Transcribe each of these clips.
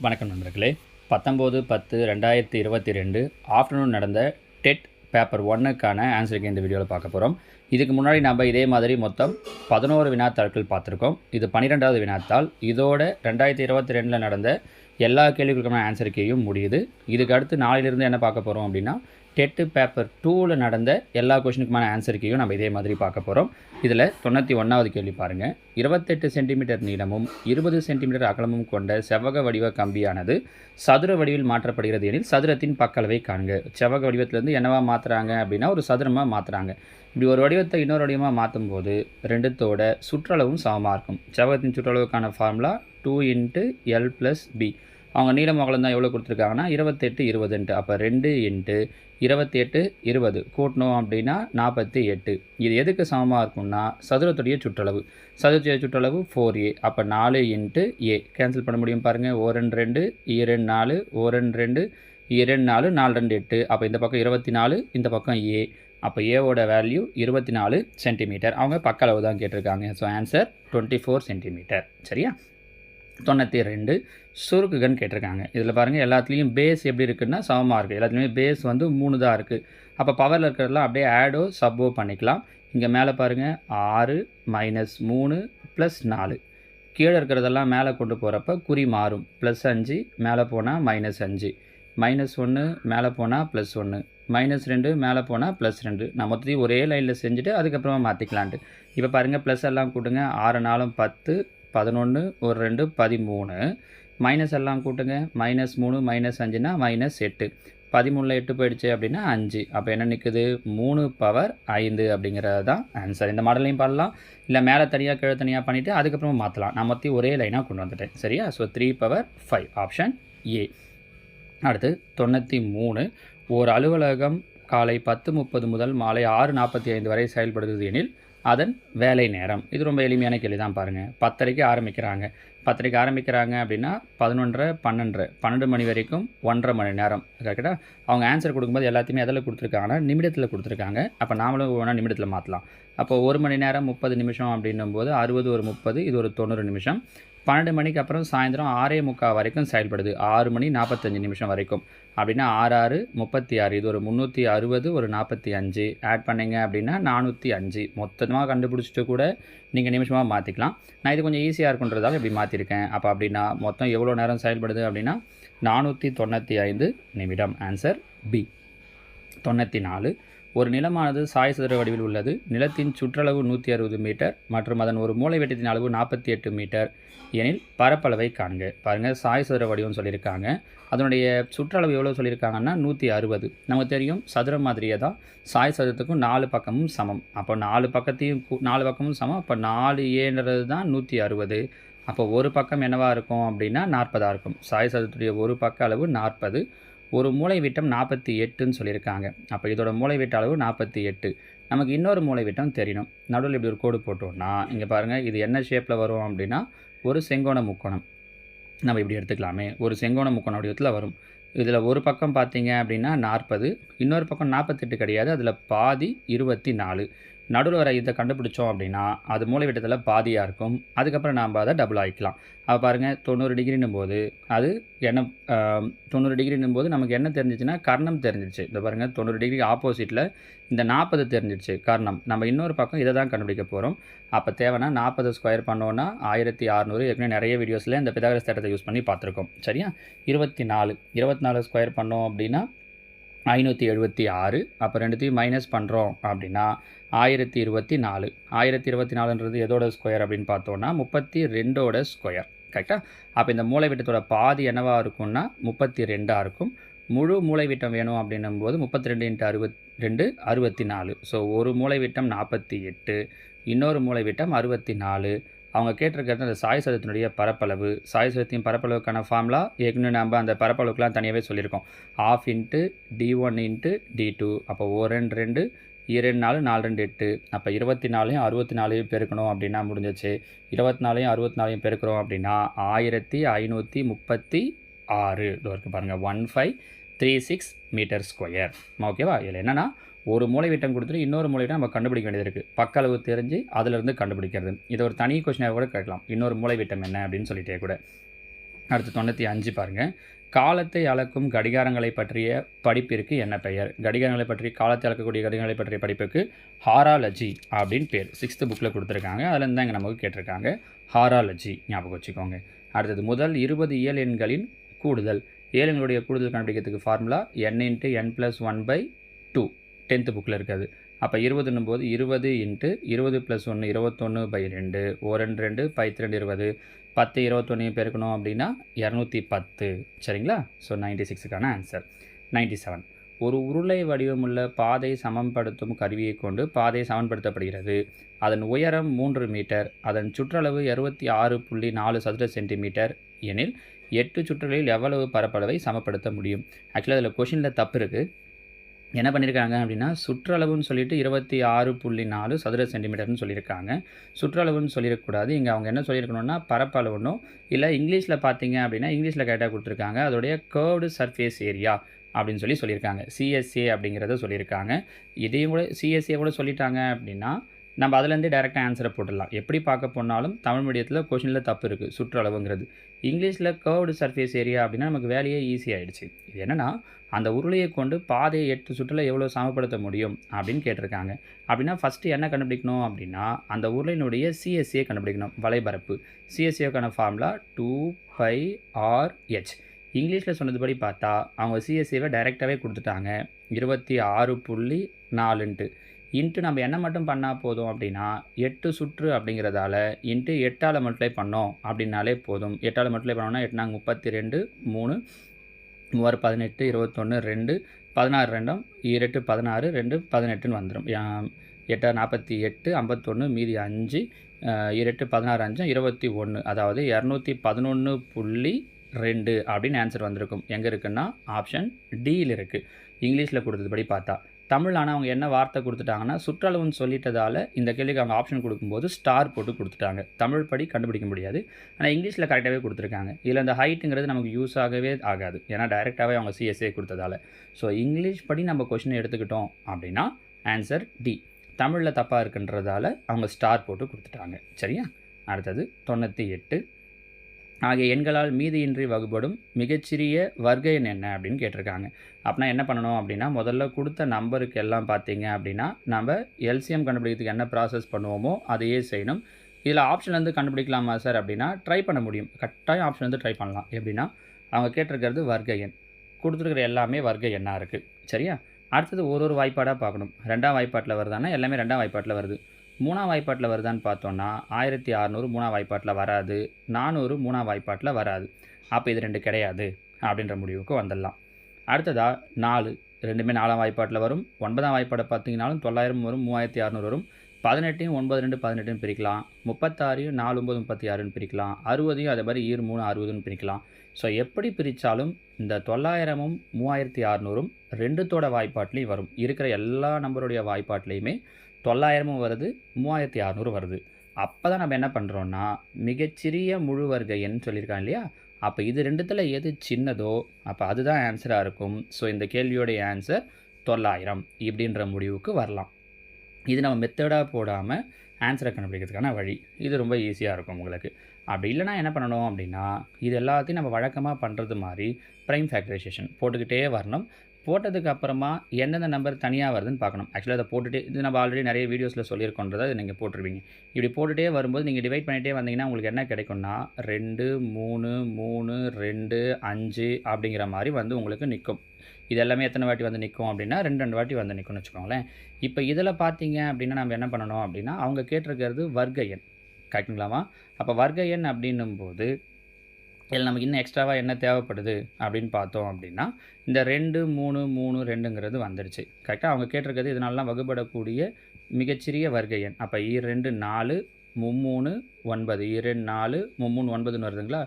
வணக்கம் நண்பர்களே. 19/10/2022 ஆஃப்டர்நூன் நடந்த டெட் பேப்பர் 1க்கான ஆன்சருக்கு இந்த வீடியோவில் பார்க்க போகிறோம். இதுக்கு முன்னாடி நம்ம இதே மாதிரி மொத்தம் 11 வினாத்தாள்கள் பார்த்துருக்கோம். இது 12வது வினாத்தாள். இதோட 2022 நடந்த எல்லா கேள்விகளுக்கான ஆன்சர் கீயும் முடியுது. இதுக்கு அடுத்து நாளிலிருந்து என்ன பார்க்க போகிறோம் அப்படின்னா, டெட்டு பேப்பர் 2ல் நடந்த எல்லா கொஷினுக்குமான ஆன்சர் கீயும் நம்ம இதே மாதிரி பார்க்க போகிறோம். இதில் 91வது கேள்வி பாருங்கள். 28 சென்டிமீட்டர் நீளமும் 20 சென்டிமீட்டர் அகலமும் கொண்ட செவ்வக வடிவ கம்பியானது சதுர வடிவில் மாற்றப்படுகிறது எனில் சதுரத்தின் பக்களவை காண்க. செவ்வக வடிவத்திலேருந்து என்னவா மாற்றுறாங்க அப்படின்னா ஒரு சதுரமாக மாற்றுறாங்க. இப்படி ஒரு வடிவத்தை இன்னொரு வடிவமாக மாற்றும் போது ரெண்டுத்தோட சுற்றளவும் சமமாக இருக்கும். செவ்வகத்தின் சுற்றளவுக்கான ஃபார்முலா 2 × L + B. அவங்க நீளம் அகலம் தான் எவ்வளோ கொடுத்துருக்காங்கன்னா 28 20. அப்போ 2 × 28 20 கூட்டணும் அப்படின்னா 48. இது எதுக்கு சமமாக இருக்கும்னா சதுரத்துடைய சுற்றளவு. சதுரத்துடைய சுற்றளவு 4A. அப்போ 4 × A கேன்சல் பண்ண முடியும் பாருங்கள். 1 2 2 4 1 2 2 4 4 2 8. அப்போ இந்த பக்கம் 24, இந்த பக்கம் A. அப்போ ஏவோட வேல்யூ 24 சென்டிமீட்டர். அவங்க பக்க அளவு தான் கேட்டிருக்காங்க. So answer 24 centimetre. சரியா? 92 சுருக்குகன்னு கேட்டிருக்காங்க. இதில் பாருங்கள், எல்லாத்துலேயும் பேஸ் எப்படி இருக்குன்னா சமமாக இருக்குது. எல்லாத்துலேயுமே பேஸ் 3 தான் இருக்குது. அப்போ பவரில் இருக்கிறதெல்லாம் அப்படியே ஆடோ சப்போ பண்ணிக்கலாம். இங்கே மேலே பாருங்கள் 6 - 3 + 4. கீழே இருக்கிறதெல்லாம் மேலே கொண்டு போகிறப்ப குறி மாறும். +5 மேலே போனால் -5, -1 மேலே போனால் +1, -2 மேலே போனால் +2. நான் மொத்தத்தையும் ஒரே லைனில் செஞ்சுட்டு அதுக்கப்புறமா மாற்றிக்கலான்ட்டு. இப்போ பாருங்கள், ப்ளஸ் எல்லாம் கூட்டுங்க. 6 4 10, 11 1 2 13. மைனஸ் எல்லாம் கூட்டுங்க. -3 -5னா -8. 13ல் 8 போயிடுச்சு அப்படின்னா 5. அப்போ என்ன நிற்குது? 3/5 அப்படிங்கிறது தான் ஆன்சர். இந்த மாடலையும் பண்ணலாம், இல்லை மேலே தனியாக கீழே தனியாக பண்ணிவிட்டு அதுக்கப்புறமா மாற்றலாம். நான் மொத்தம் ஒரே லைனாக கொண்டு வந்துட்டேன். சரியா? So 3/5 option A. அடுத்து 93. ஓர் அலுவலகம் காலை 10:30 முதல் மாலை 6:45 வரை செயல்படுகிறது எனில் அதன் வேலை நேரம். இது ரொம்ப எளிமையான கேள்வி தான் பாருங்கள். 10:30க்கு ஆரம்பிக்கிறாங்க. 10:30க்கு ஆரம்பிக்கிறாங்க அப்படின்னா 11:30 12 12 மணி வரைக்கும் 1.5 மணி நேரம். கரெக்டாக? அவங்க ஆன்சர் கொடுக்கும்போது எல்லாத்தையுமே எதில் கொடுத்துருக்காங்கன்னா நிமிடத்தில் கொடுத்துருக்காங்க. அப்போ நாமளும் ஒன்றா நிமிடத்தில் மாற்றலாம். அப்போ 1 மணி நேரம் 30 நிமிஷம் அப்படின்னும் போது 60 ஒரு 30, இது ஒரு 90 நிமிஷம். 12 மணிக்கு அப்புறம் சாயந்தரம் 6:45 வரைக்கும் செயல்படுது. 6 மணி 45 நிமிஷம் வரைக்கும். அப்படின்னா 6 6 36, இது ஒரு 360 ஒரு 45 ஆட் பண்ணிங்க அப்படின்னா 405. மொத்தமாக கண்டுபிடிச்சிட்டு கூட நீங்கள் நிமிஷமாக மாற்றிக்கலாம். நான் இது கொஞ்சம் ஈஸியாக இருக்குன்றதால இப்படி மாற்றிருக்கேன். அப்போ அப்படின்னா மொத்தம் எவ்வளோ நேரம் செயல்படுது அப்படின்னா 495 நிமிடம். Answer B. 94. ஒரு நிலமானது சாய் சதுர வடிவில் உள்ளது. நிலத்தின் சுற்றளவு 160 மீட்டர் மற்றும் அதன் ஒரு மூலைவிட்டத்தின் அளவு 48 மீட்டர் எனில் பரப்பளவை காண்க. பாருங்கள், சாய் சதுர வடிவம் சொல்லியிருக்காங்க. அதனுடைய சுற்றளவு எவ்வளோ சொல்லியிருக்காங்கன்னா 160. நமக்கு தெரியும் சதுரம் மாதிரியே தான் சாய் சதுரத்துக்கும் 4 பக்கமும் சமம். அப்போ 4 பக்கமும் சமம். அப்போ 4A தான் 160. அப்போ ஒரு பக்கம் என்னவாக இருக்கும் அப்படின்னா 40 இருக்கும். சாய் சதுரத்துடைய ஒரு பக்க அளவு 40. ஒரு மூலைவிட்டம் 48ன்னு சொல்லியிருக்காங்க. அப்போ இதோட மூலைவிட்ட அளவு 48. நமக்கு இன்னொரு மூலைவிட்டம் தெரியணும். நடுவில் இப்படி ஒரு கோடு போட்டோம்னா இங்கே பாருங்கள், இது என்ன ஷேப்பில் வரும் அப்படின்னா ஒரு செங்கோண முக்கோணம். நம்ம இப்படி எடுத்துக்கலாமே, ஒரு செங்கோண முக்கோண வடிவத்தில் வரும். இதில் ஒரு பக்கம் பார்த்தீங்க அப்படின்னா 40, இன்னொரு பக்கம் 48 கிடையாது, அதில் பாதி 24. நடுவில் வர இதை கண்டுபிடிச்சோம் அப்படின்னா அது மூலைவிட்டத்தில் பாதியாக இருக்கும். அதுக்கப்புறம் நாம் அதை டபுள் ஆகிக்கலாம். அப்போ பாருங்கள், 90 டிகிரின்னும் போது அது என்ன 90 டிகிரின்னும் போது நமக்கு என்ன தெரிஞ்சிச்சுன்னா கர்ணம் தெரிஞ்சிச்சு. இந்த பாருங்கள், 90 டிகிரி ஆப்போசிட்டில் இந்த 40 தெரிஞ்சிச்சு கர்ணம். நம்ம இன்னொரு பக்கம் இதை தான் கண்டுபிடிக்க போகிறோம். அப்போ தேவைன்னா 40 ஸ்கொயர் பண்ணோன்னா 1600. ஏற்கனவே நிறைய வீடியோஸில் இந்த பிதாகரஸ் தேற்றத்தை யூஸ் பண்ணி பார்த்துருக்கோம். சரியா? 24 ஸ்கொயர் பண்ணோம் அப்படின்னா 576. அப்போ ரெண்டுத்தையும் மைனஸ் பண்ணுறோம் அப்படின்னா 1024. 1024ன்றது எதோட ஸ்கொயர் அப்படின்னு பார்த்தோன்னா 32ஓட ஸ்கொயர். கரெக்டாக? அப்போ இந்த மூலைவிட்டத்தோட பாதி என்னவாக இருக்கும்னா 32ஆக இருக்கும். முழு மூலைவிட்டம் வேணும் அப்படின்னும் போது 32 × 62 64. ஸோ ஒரு மூலைவிட்டம் 48, இன்னொரு மூலைவிட்டம் 64. அவங்க கேட்டிருக்கிறது அந்த சாய் சதுரத்தினுடைய பரப்பளவு. சாய் சதுரத்தின் பரப்பளவுக்கான ஃபார்முலா ஏற்கனவே நம்ம அந்த பரப்பளவுக்குலாம் தனியாகவே சொல்லியிருக்கோம். 1/2 × d1 × d2. அப்போ 1 2 2 4 4 2 8. அப்போ 24 64 பெருக்கணும் அப்படின்னா முடிஞ்சிச்சு. 24 64 பெருக்கிறோம் அப்படின்னா 1536. இது இருக்குது பாருங்கள், 1536 மீட்டர் ஸ்கொயர். ஓகேவா? இதில் என்னென்னா ஒரு மூலைவிட்டம் கொடுத்துட்டு இன்னொரு மூலைவிட்டம் நம்ம கண்டுபிடிக்க வேண்டியது இருக்குது. பக்க அளவு தெரிஞ்சு அதிலிருந்து கண்டுபிடிக்கிறது. இதை ஒரு தனி கொஸ்டினாக கூட கேட்கலாம். இன்னொரு மூலைவிட்டம் என்ன அப்படின்னு சொல்லிட்டே கூட. அடுத்து 95 பாருங்கள். காலத்தை அளக்கும் கடிகாரங்களை பற்றிய படிப்பிற்கு என்ன பெயர்? கடிகாரங்களை பற்றி காலத்தை அளக்கக்கூடிய கடிகாரங்களை பற்றிய படிப்புக்கு ஹாராலஜி அப்படின்னு பேர். 6th புக்கில் கொடுத்துருக்காங்க. அதில் தான் இங்கே நமக்கு கேட்டிருக்காங்க. ஹாராலஜி ஞாபகம் வச்சுக்கோங்க. அடுத்தது முதல் 20 இயல் எண்களின் கூடுதல். ஏழுங்களுடைய கூடுதல் கண்டுபிடிக்கிறதுக்கு ஃபார்முலா n × n+1/2 10th புக்கில் இருக்காது. அப்போ 20ன்னும் போது 20 × 20 + 1 21/2 2 2 2 20 10 21 பெருக்கணும் அப்படின்னா 210. சரிங்களா? So 96க்கான answer. 97 ஒரு உருளை வடிவமுள்ள பாதை சமன்படுத்தும் கருவியை கொண்டு பாதை சமன்படுத்தப்படுகிறது. அதன் உயரம் 3 மீட்டர், அதன் சுற்றளவு 66.4 சதுர சென்டிமீட்டர் எனில் 8 சுற்றுகளில் எவ்வளவு பரப்பளவை சமப்படுத்த முடியும்? ஆக்சுவலாக அதில் கொஷினில் தப்பு இருக்குது. என்ன பண்ணியிருக்காங்க அப்படின்னா சுற்றளவுன்னு சொல்லிட்டு 26.4 சதுர சென்டிமீட்டர்னு சொல்லியிருக்காங்க. சுற்றளவுன்னு சொல்லியிருக்கக்கூடாது. இங்கே அவங்க என்ன சொல்லியிருக்கணும்னா பரப்பளவுனோ இல்லை இங்கிலீஷில் பார்த்தீங்க அப்படின்னா இங்கிலீஷில் கரெக்டாக கொடுத்துருக்காங்க. அதோடைய கர்வ்டு சர்ஃபேஸ் ஏரியா அப்படின்னு சொல்லியிருக்காங்க. சிஎஸ்ஏ அப்படிங்கிறத சொல்லியிருக்காங்க. இதையும் கூட சிஎஸ்ஏ கூட சொல்லிட்டாங்க அப்படின்னா நம்ம அதுலேருந்தே டேரெக்டாக ஆன்சரை போட்டுடலாம். எப்படி பார்க்க போனாலும் தமிழ் மீடியத்தில் கொஷினில் தப்பு இருக்குது சுற்றளவுங்கிறது. இங்கிலீஷில் கர்வ்டு சர்ஃபேஸ் ஏரியா அப்படின்னா நமக்கு வேலையே ஈஸி ஆகிடுச்சு. இது என்னென்னா அந்த உருளையை கொண்டு பாதையை 8 சுற்றில் எவ்வளோ சமப்படுத்த முடியும் அப்படின்னு கேட்டிருக்காங்க. அப்படின்னா ஃபஸ்ட்டு என்ன கண்டுபிடிக்கணும் அப்படின்னா அந்த உருளையினுடைய சிஎஸ்ஏ கண்டுபிடிக்கணும். வலைபரப்பு சிஎஸ்ஏக்கான ஃபார்முலா 2πr/h. இங்கிலீஷில் சொன்னதுபடி பார்த்தா அவங்க சிஎஸ்ஏவை டைரெக்டாகவே கொடுத்துட்டாங்க 26.4 இன்ட்டு நம்ம என்ன மட்டும் பண்ணால் போதும் அப்படின்னா 8 சுற்று அப்படிங்கிறதால இன்ட்டு 8ஆல் மல்டிப்ளை பண்ணோம் அப்படின்னாலே போதும். 8ஆல் மல்டிப்ளை பண்ணோம்னா 8 நாங்கள் 32 3 3 18 21 2 16 2 8 16 2 18ன்னு வந்துடும். 8 48 51 மீதி 5 8 16 5 21 அதாவது 211.2 அப்படின்னு ஆன்சர் வந்திருக்கும். எங்கே இருக்குன்னா ஆப்ஷன் டியில் இருக்குது இங்கிலீஷில் கொடுத்ததுபடி பார்த்தா. தமிழ் ஆனால் அவங்க என்ன வார்த்தை கொடுத்துட்டாங்கன்னா சுற்றளவுன்னு சொல்லிட்டதால் இந்த கேள்விக்கு அவங்க ஆப்ஷன் கொடுக்கும்போது ஸ்டார் போட்டு கொடுத்துட்டாங்க. தமிழ் படி கண்டுபிடிக்க முடியாது. ஆனால் இங்கிலீஷில் கரெக்டாகவே கொடுத்துருக்காங்க. இதில் இந்த ஹைட்டுங்கிறது நமக்கு யூஸ் ஆகவே ஆகாது. ஏன்னா டைரெக்டாகவே அவங்க சிஎஸ்ஏ கொடுத்ததால். ஸோ இங்கிலீஷ் படி நம்ம கொஷினை எடுத்துக்கிட்டோம் அப்படின்னா ஆன்சர் டி. தமிழில் தப்பாக இருக்குன்றதால அவங்க ஸ்டார் போட்டு கொடுத்துட்டாங்க. சரியா? அடுத்தது 98 ஆகிய எண்களால் மீதியின்றி வகுப்படும் மிகச்சிறிய வர்க்க எண் என்ன அப்படின்னு கேட்டிருக்காங்க. அப்படின்னா என்ன பண்ணணும் அப்படின்னா முதல்ல கொடுத்த நம்பருக்கு எல்லாம் பார்த்தீங்க அப்படின்னா நம்ம எல்சிஎம் கண்டுபிடிக்கிறதுக்கு என்ன ப்ராசஸ் பண்ணுவோமோ அதையே செய்யணும். இதில் ஆப்ஷன்லேருந்து கண்டுபிடிக்கலாமா சார் அப்படின்னா ட்ரை பண்ண முடியும். கட்டாயம் ஆப்ஷன்லேருந்து ட்ரை பண்ணலாம். எப்படின்னா அவங்க கேட்டிருக்கிறது வர்க்க எண், கொடுத்துருக்கிற எல்லாமே வர்க்க எண்ணாக இருக்குது. சரியா? அடுத்தது ஒரு வாய்ப்பாடாக பார்க்கணும். 2ஆம் வாய்ப்பாட்டில் வருதானா எல்லாமே 2ஆம் வாய்ப்பாட்டில் வருது. 3ஆம் வாய்ப்பாட்டில் வருதான்னு பார்த்தோன்னா 1600 3ஆம் வாய்ப்பாட்டில் வராது, 400 3ஆம் வாய்ப்பாட்டில் வராது. அப்போ இது 2 கிடையாது அப்படின்ற முடிவுக்கு வந்துடலாம். அடுத்ததாக 4 ரெண்டுமே 4ஆம் வாய்ப்பாட்டில் வரும். 9ஆம் வாய்ப்பாடை பார்த்தீங்கன்னாலும் 900 வரும், 3600 வரும். 18 9 2 18 பிரிக்கலாம். 36 4 9 36ன்னு பிரிக்கலாம். 60 அதே மாதிரி 3 60ன்னு பிரிக்கலாம். ஸோ எப்படி பிரித்தாலும் இந்த 900ம் 3600ம் ரெண்டுத்தோட வாய்ப்பாட்லேயும் வரும். இருக்கிற எல்லா நம்பருடைய வாய்ப்பாட்லேயுமே 900ம் வருது, 3600 வருது. அப்போ தான் நம்ம என்ன பண்ணுறோன்னா மிகச்சிறிய முழு வர்க்க எண் சொல்லியிருக்காங்க இல்லையா? அப்போ இது ரெண்டுத்தில் எது சின்னதோ அப்போ அதுதான் ஆன்சராக இருக்கும். ஸோ இந்த கேள்வியோடைய ஆன்சர் 900 இப்படின்ற முடிவுக்கு வரலாம். இது நம்ம மெத்தடாக போடாமல் ஆன்சரை கண்டுபிடிக்கிறதுக்கான வழி. இது ரொம்ப ஈஸியாக இருக்கும் உங்களுக்கு. அப்படி இல்லைனா என்ன பண்ணணும் அப்படின்னா இது எல்லாத்தையும் நம்ம வழக்கமாக பண்ணுறது மாதிரி ப்ரைம் ஃபேக்டரைசேஷன் போட்டுக்கிட்டே வரணும். போட்டதுக்கு அப்புறமா எந்தெந்த நம்பர் தனியாக வருதுன்னு பார்க்கணும். ஆக்சுவலாக அதை போட்டுகிட்டே இது நம்ம ஆல்ரெடி நிறைய வீடியோஸில் சொல்லியிருக்கோன்றதை நீங்கள் போட்டுருவீங்க. இப்படி போட்டுகிட்டே வரும்போது நீங்கள் டிவைட் பண்ணிகிட்டே வந்தீங்கன்னா உங்களுக்கு என்ன கிடைக்கும்னா 2 3 3 2 5 அப்படிங்கிற மாதிரி வந்து உங்களுக்கு நிற்கும். இது எல்லாமே எத்தனை வாட்டி வந்து நிற்கும் அப்படின்னா 2 வாட்டி வந்து நிற்கும்னு வச்சுக்கோங்களேன். இப்போ இதில் பார்த்தீங்க அப்படின்னா நம்ம என்ன பண்ணணும் அப்படின்னா அவங்க கேட்டிருக்கிறது வர்க்க எண் கரெக்டுங்களாமா? அப்போ வர்க்க எண் அப்படின்னும்போது இதில் நமக்கு இன்னும் எக்ஸ்ட்ராவாக என்ன தேவைப்படுது அப்படின்னு பார்த்தோம் அப்படின்னா இந்த 2 3 3 2ங்கிறது வந்துடுச்சு. கரெக்டாக அவங்க கேட்டிருக்கிறது இதனாலலாம் வகுப்படக்கூடிய மிகச்சிறிய வர்க்க எண். அப்போ 2 4 3 9 2 4 3 9ன்னு வருதுங்களா?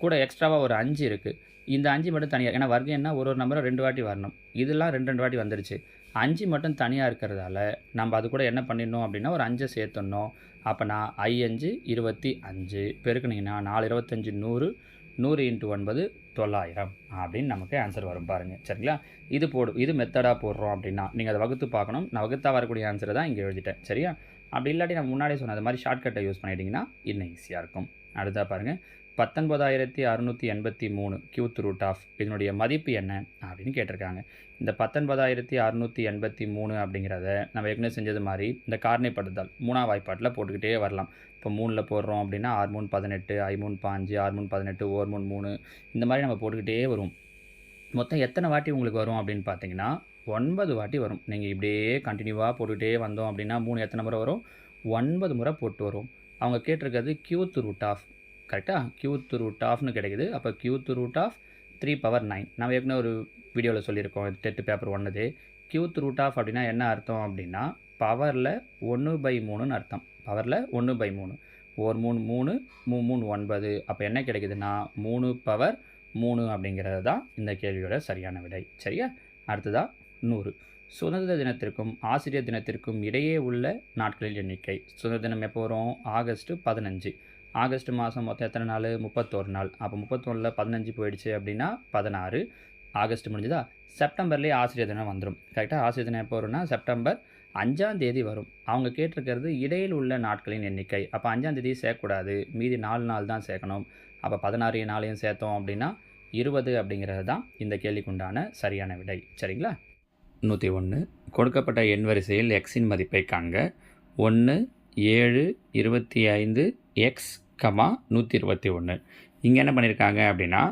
கூட எக்ஸ்ட்ராவாக ஒரு 5 இருக்குது. இந்த 5 மட்டும் தனியாக, ஏன்னா வர்க்க எண்ணா ஒரு நம்பரை 2 வாட்டி வரணும். இதெல்லாம் 2 வாட்டி வந்துடுச்சு. 5 மட்டும் தனியாக இருக்கிறதால நம்ம அது கூட என்ன பண்ணிடணும் அப்படின்னா ஒரு 5 சேர்த்துடணும். அப்போ நான் 5 25 பெருக்குனிங்கன்னா 4 25 100 100 × 9 900 அப்படின்னு நமக்கு ஆன்சர் வரும் பாருங்கள். சரிங்களா? இது மெத்தடாக போடுறோம் அப்படின்னா நீங்கள் அதை வகுத்து பார்க்கணும். நான் வகுத்தாக வரக்கூடிய ஆன்சரை தான் இங்கே எழுதிட்டேன். சரியா? அப்படி இல்லாட்டி நம்ம முன்னாடியே சொன்ன அது மாதிரி ஷார்ட்கட்டை யூஸ் பண்ணிட்டீங்கன்னா இன்னும் ஈஸியாக இருக்கும். அடுத்தா பாருங்கள் 19,683 கியூத் ரூட் ஆஃப் இதனுடைய மதிப்பு என்ன அப்படின்னு கேட்டிருக்காங்க. இந்த 19,683 அப்படிங்கிறத நம்ம ஏற்கனவே செஞ்சது மாதிரி இந்த காரணிப்படுத்தல் 3ஆம் வாய்ப்பாட்டில் போட்டுக்கிட்டே வரலாம். இப்போ 3ல் போடுறோம் அப்படின்னா 6 3 18, I 3 5, 6 3 18, O 3 3 இந்த மாதிரி நம்ம போட்டுக்கிட்டே வரும். மொத்தம் எத்தனை வாட்டி உங்களுக்கு வரும் அப்படின்னு பார்த்தீங்கன்னா 9 வாட்டி வரும். நீங்கள் இப்படியே கண்டினியூவாக போட்டுக்கிட்டே வந்தோம் அப்படின்னா 3 எத்தனை முறை வரும்? 9 முறை போட்டு வரும். அவங்க கேட்டிருக்கிறது கியூத் ரூட் ஆஃப், கரெக்டாக? கியூத் ரூட் ஆஃப்னு கிடைக்குது. அப்போ கியூத் ரூட் ஆஃப் 3/9 நம்ம ஏற்கனவே ஒரு வீடியோவில் சொல்லியிருக்கோம். TET paper 1 cube root of அப்படின்னா என்ன அர்த்தம் அப்படின்னா பவரில் 1/3ன்னு அர்த்தம். பவரில் 1/3 ஒரு 3 3 3 9. அப்போ என்ன கிடைக்குதுன்னா 3/3 அப்படிங்கிறது தான் இந்த கேள்வியோட சரியான விடை. சரியா? அடுத்ததாக 100. சுதந்திர தினத்திற்கும் ஆசிரியர் தினத்திற்கும் இடையே உள்ள நாட்களின் எண்ணிக்கை. சுதந்திர தினம் எப்போ வரும்? ஆகஸ்ட் 15. ஆகஸ்ட் மாதம் மொத்தம் எத்தனை நாள்? 31 நாள். அப்போ 31ல் 15 போயிடுச்சு அப்படின்னா 16. ஆகஸ்ட் முடிஞ்சுதா? செப்டம்பர்லேயே ஆசிரியர் தினம் வந்துடும். கரெக்டாக? ஆசிரியர் தினம் எப்போ வரும்னா செப்டம்பர் 5ஆம் தேதி வரும். அவங்க கேட்டிருக்கிறது இடையில் உள்ள நாட்களின் எண்ணிக்கை. அப்போ 5ஆம் தேதி சேர்க்கக்கூடாது, மீதி 4 நாள் தான் சேர்க்கணும். அப்போ 16 நாளையும் சேர்த்தோம் அப்படின்னா 20 அப்படிங்கிறது தான் இந்த கேள்விக்குண்டான சரியான விடை. சரிங்களா? 101. கொடுக்கப்பட்ட எண் வரிசையில் எக்ஸின் மதிப்பை காண்க. 1 7 25 எக்ஸ் 121. இங்கே என்ன பண்ணியிருக்காங்க அப்படின்னா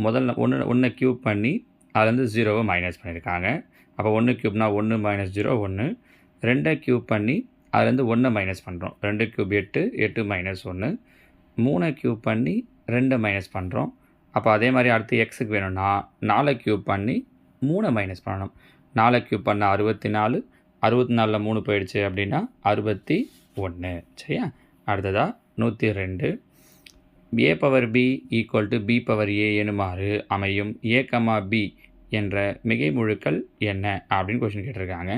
முதல்ல 1 க்யூப் பண்ணி அதுலேருந்து 0வை மைனஸ் பண்ணியிருக்காங்க. அப்போ 1 க்யூப்னா 1 - 0 1. 2 க்யூப் பண்ணி அதுலேருந்து 1 மைனஸ் பண்ணுறோம். 2 க்யூப் 8 8 - 1. 3 க்யூப் பண்ணி 2 மைனஸ் பண்ணுறோம். அப்போ அதே மாதிரி அடுத்து எக்ஸுக்கு வேணும்னா 4 க்யூப் பண்ணி 3 மைனஸ் பண்ணணும். 4 க்யூப் பண்ண 64. 64ல் 3 போயிடுச்சு அப்படின்னா 61. சரியா? அடுத்ததாக 102. a/b = b/a எனுமாறு அமையும் a, b என்ற மிகை முழுக்கள் என்ன அப்படின்னு கொஸ்டின் கேட்டிருக்காங்க.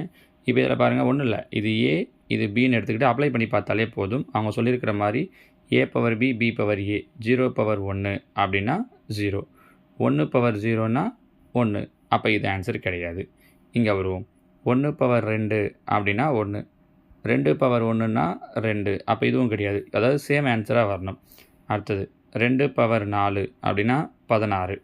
இப்போ இதில் பாருங்கள், ஒன்றும் இல்லை, இது a இது bன்னு எடுத்துக்கிட்டு அப்ளை பண்ணி பார்த்தாலே போதும். அவங்க சொல்லியிருக்கிற மாதிரி a/b b/a 0/1 அப்படின்னா 0, 1/0னா 1. அப்போ இது ஆன்சர் கிடையாது. இங்கே வருவோம். 1/2 அப்படின்னா 1, 2/1னா 2. அப்போ இதுவும் கிடையாது. அதாவது சேம் ஆன்சராக வரணும். அடுத்தது 2/4 அப்படின்னா 16.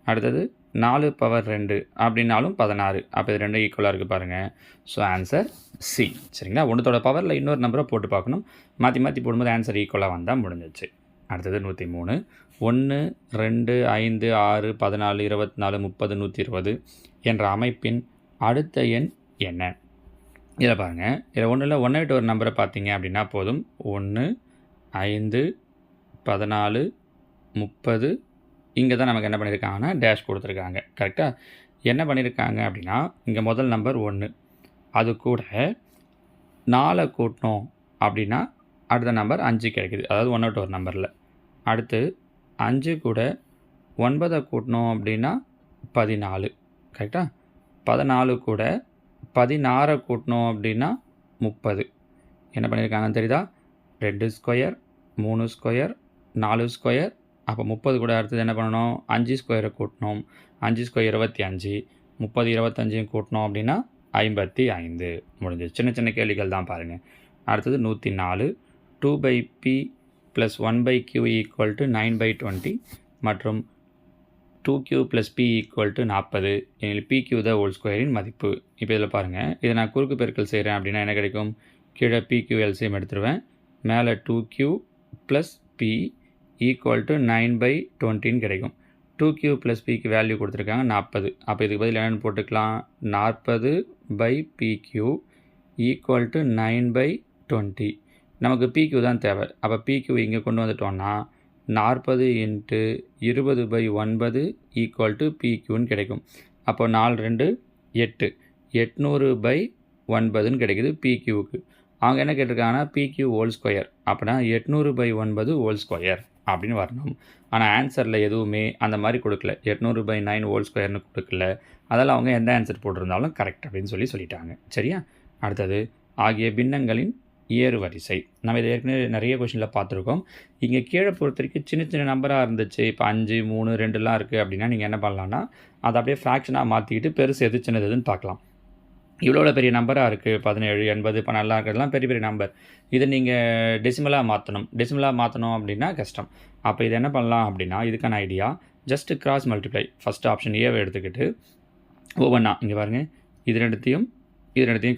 அடுத்தது 4/2 அப்படின்னாலும் 16. அப்போ இது 2 ஈக்குவலாக இருக்குது பாருங்கள். So answer C. சரிங்களா? ஒன்றத்தோட பவரில் இன்னொரு நம்பரை போட்டு பார்க்கணும். மாற்றி மாற்றி போடும்போது ஆன்சர் ஈக்குவலாக வந்தால் முடிஞ்சிச்சு. அடுத்தது 103. 1 2 5 6 14 24 30 120 என்ற அமைப்பின் அடுத்த எண் என்ன? இதில் பாருங்கள், இதில் ஒன்றில் 1 விட்டு ஒரு நம்பரை பார்த்தீங்க அப்படின்னா போதும். 1 5 14 30. இங்கே தான் நமக்கு என்ன பண்ணியிருக்காங்கன்னா டேஷ் கொடுத்துருக்காங்க. கரெக்டாக? என்ன பண்ணியிருக்காங்க அப்படின்னா இங்கே முதல் நம்பர் 1, அது கூட 4 கூட்டணும் அப்படின்னா அடுத்த நம்பர் 5 கிடைக்குது. அதாவது 1 விட்டு ஒரு நம்பரில். அடுத்து 5 கூட 9 கூட்டணும் அப்படின்னா 14. கரெக்டாக? 14 கூட 16 கூட்டணும் அப்படின்னா 30. என்ன பண்ணியிருக்காங்கன்னு தெரியுதா? 2 ஸ்கொயர் 3 ஸ்கொயர் 4 ஸ்கொயர். அப்போ 30 கூட அடுத்தது என்ன பண்ணணும்? 5 ஸ்கொயரை கூட்டணும். 5 ஸ்கொயர் 25. 30 25 கூட்டணும் அப்படின்னா 55. முடிஞ்சது. சின்ன சின்ன கேள்விகள் தான் பாருங்கள். அடுத்தது 104. 2/p + 1/q = 9/20 மற்றும் 2q + p = 40 எனில் pq த ஹோல் ஸ்கொயரின் மதிப்பு. இப்போ இதில் பாருங்கள், இதை நான் குறுக்கு பெருக்கல் செய்கிறேன் அப்படின்னா என்ன கிடைக்கும்? கீழே pq எல்சிஎம் எடுத்துருவேன். மேலே 2q + p = 9/20 கிடைக்கும். 2q + pக்கு வேல்யூ கொடுத்துருக்காங்க 40. அப்போ இதுக்கு பதில் என்னென்னு போட்டுக்கலாம்? 40/pq = 9/20. நமக்கு pq தான் தேவை. அப்போ pq இங்கே கொண்டு வந்துட்டோம்னா 40 × 20/9 = pqன்னு கிடைக்கும். அப்போ 4 2 8 800/9ன்னு கிடைக்குது pqவுக்கு. அவங்க என்ன கேட்டிருக்காங்கன்னா pq ஹோல் ஸ்கொயர். அப்படின்னா 800/9 ஹோல் ஸ்கொயர் அப்படின்னு வரணும். ஆனால் ஆன்சரில் எதுவுமே அந்த மாதிரி கொடுக்கல. 800/9 ஹோல் ஸ்கொயர்னு கொடுக்கல. அதில் அவங்க எந்த ஆன்சர் போட்டிருந்தாலும் கரெக்ட் அப்படின்னு சொல்லிட்டாங்க. சரியா? அடுத்தது ஆகிய பின்னங்களின் ஏறு வரிசை. நம்ம இதை ஏற்கனவே நிறைய கொஷினில் பார்த்துருக்கோம். இங்கே கீழே பொறுத்த வரைக்கும் சின்ன சின்ன நம்பராக இருந்துச்சு. இப்போ 5 3 2லாம் இருக்குது அப்படின்னா நீங்கள் என்ன பண்ணலான்னா அதை அப்படியே ஃப்ராக்ஷனாக மாற்றிக்கிட்டு பெருசு எது சின்னது எதுன்னு பார்க்கலாம். இவ்வளோ பெரிய நம்பராக இருக்குது, 17 80 12 இருக்கிறதுலாம் பெரிய பெரிய நம்பர். இதை நீங்கள் டெசிமலாக மாற்றணும். டெசிமலாக மாற்றணும் அப்படின்னா கஷ்டம். அப்போ இது என்ன பண்ணலாம் அப்படின்னா இதுக்கான idea just cross multiply first option ஏவை எடுத்துக்கிட்டு ஒவ்வொன்றா இங்கே பாருங்கள் இது ரெண்டுத்தையும்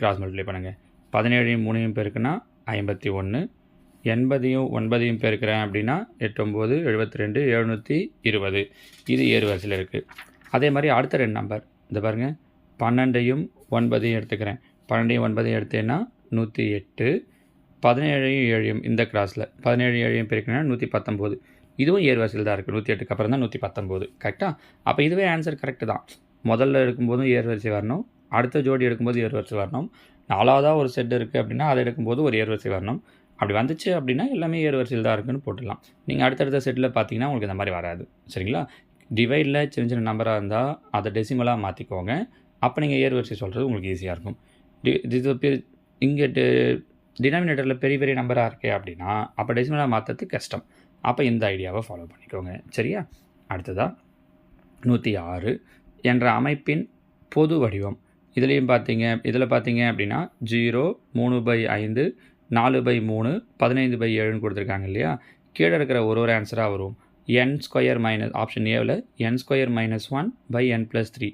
கிராஸ் மல்டிப்ளை பண்ணுங்கள். 17 3 பெருக்குன்னா 51, 80 9 பெருக்கிறேன் அப்படின்னா 8 9 72 720. இது ஏறு வரிசையில் இருக்குது. அதே மாதிரி அடுத்த 2 நம்பர் இந்த பாருங்கள் 12 9 எடுத்துக்கிறேன். 12 9 எடுத்தேன்னா 108, 17 7 இந்த கிராஸில் 17 7 பெருக்கிறேன்னா 119. இதுவும் ஏறு வரிசையில் தான் இருக்குது. 108க்கு அப்புறம் தான் 119 கரெக்டாக. அப்போ இதுவே ஆன்சர் கரெக்டு தான். முதல்ல எடுக்கும்போதும் ஏறு வரிசை வரணும், அடுத்த ஜோடி எடுக்கும்போது ஏறு வரிசை வரணும், 4வதாக ஒரு செட் இருக்குது அப்படின்னா அதை எடுக்கும்போது ஒரு ஏறு வரிசை வரணும். அப்படி வந்துச்சு அப்படின்னா எல்லாமே ஏறு வரிசையில் தான் இருக்குன்னு போட்டுடலாம். நீங்கள் அடுத்தடுத்த செட்டில் பார்த்தீங்கன்னா உங்களுக்கு இந்த மாதிரி வராது. சரிங்களா? டிவைடில் சின்ன சின்ன நம்பராக இருந்தால் அதை டெசிமலாக மாற்றிக்கோங்க. அப்போ நீங்கள் ஏறு வரிசை சொல்கிறது உங்களுக்கு ஈஸியாக இருக்கும். இது இங்கே டினாமினேட்டரில் பெரிய பெரிய நம்பராக இருக்கே அப்படின்னா அப்போ டெசிமலாக மாற்றுறது கஷ்டம். அப்போ இந்த ஐடியாவை ஃபாலோ பண்ணிக்கோங்க. சரியா? அடுத்ததாக 106 என்ற அமைப்பின் பொது வடிவம். இதில் பார்த்தீங்க அப்படின்னா 0 3/5 4/3 15/7 கொடுத்துருக்காங்க இல்லையா? கீழே இருக்கிற ஒரு ஆன்சராக வரும். n² option ஏவில் n² - 1/n+3.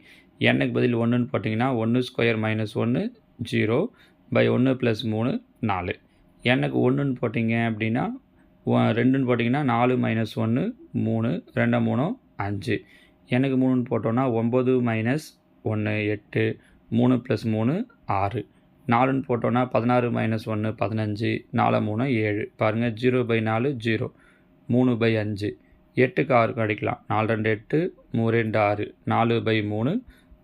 n-க்கு பதில் 1ன்னு போட்டிங்கன்னா 1² - 1 0/1 + 3 4. n-க்கு 1ன்னு போட்டிங்க அப்படின்னா 2ன்னு போட்டிங்கன்னா 4 - 1 3 2 3 5. n-க்கு 3ன்னு போட்டோன்னா 9 - 1 8 3 + 3 6. 4ன்னு போட்டோன்னா 16 - 1 15 4 3 7. பாருங்கள் 0/4 0 3/5 8க்கு 6 அடிக்கலாம். 4 2 8 3 2 6 4/3